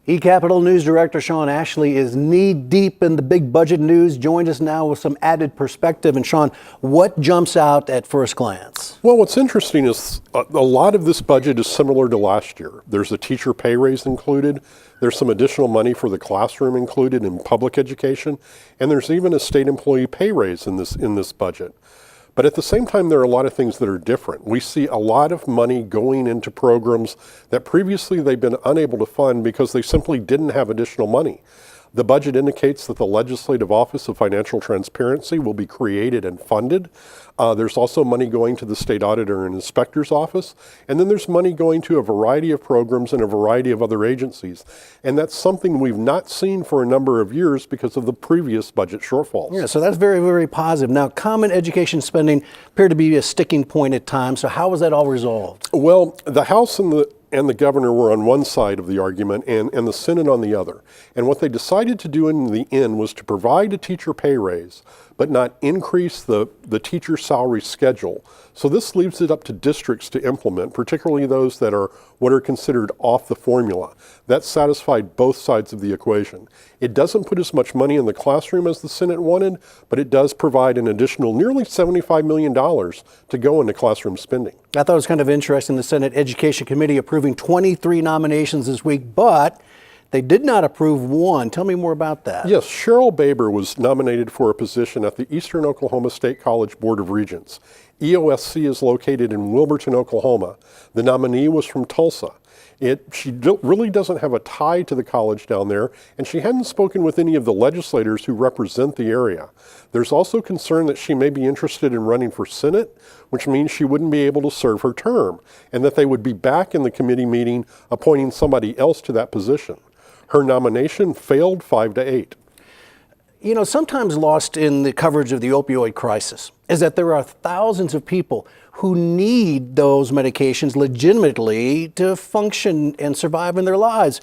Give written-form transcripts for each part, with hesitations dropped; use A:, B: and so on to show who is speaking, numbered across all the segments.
A: eCapitol News Director Sean Ashley is knee-deep in the big budget news, joined us now with some added perspective. And Sean, what jumps out at first glance?
B: Well, what's interesting is a lot of this budget is similar to last year. There's a teacher pay raise included. There's some additional money for the classroom included in public education. And there's even a state employee pay raise in this budget. But at the same time, there are a lot of things that are different. We see a lot of money going into programs that previously they've been unable to fund because they simply didn't have additional money. The budget indicates that the Legislative Office of Financial Transparency will be created and funded. There's also money going to the State Auditor and Inspector's Office. And then there's money going to a variety of programs and a variety of other agencies. And that's something we've not seen for a number of years because of the previous budget shortfalls.
A: Yeah, so that's very, very positive. Now, common education spending appeared to be a sticking point at times. So how was that all resolved?
B: Well, the House and the governor were on one side of the argument and the Senate on the other. And what they decided to do in the end was to provide a teacher pay raise, but not increase the teacher salary schedule. So this leaves it up to districts to implement, particularly those that are what are considered off the formula. That satisfied both sides of the equation. It doesn't put as much money in the classroom as the Senate wanted, but it does provide an additional nearly $75 million to go into classroom spending.
A: I thought it was kind of interesting, the Senate Education Committee approving 23 nominations this week, but they did not approve one. Tell me more about that.
B: Yes, Cheryl Baber was nominated for a position at the Eastern Oklahoma State College Board of Regents. EOSC is located in Wilburton, Oklahoma. The nominee was from Tulsa. She really doesn't have a tie to the college down there, and she hadn't spoken with any of the legislators who represent the area. There's also concern that she may be interested in running for Senate, which means she wouldn't be able to serve her term, and that they would be back in the committee meeting appointing somebody else to that position. Her nomination failed 5-8.
A: You know, sometimes lost in the coverage of the opioid crisis is that there are thousands of people who need those medications legitimately to function and survive in their lives.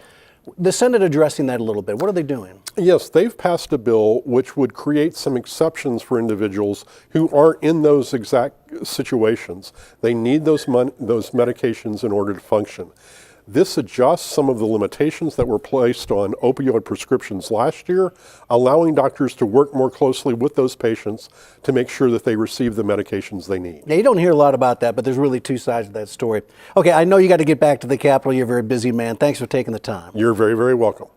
A: The Senate addressing that a little bit. What are they doing?
B: Yes, they've passed a bill which would create some exceptions for individuals who are in those exact situations. They need those medications in order to function. This adjusts some of the limitations that were placed on opioid prescriptions last year, allowing doctors to work more closely with those patients to make sure that they receive the medications they need.
A: Now, you don't hear a lot about that, but there's really two sides of that story. Okay, I know you got to get back to the Capitol. You're a very busy man. Thanks for taking the time.
B: You're very, very welcome.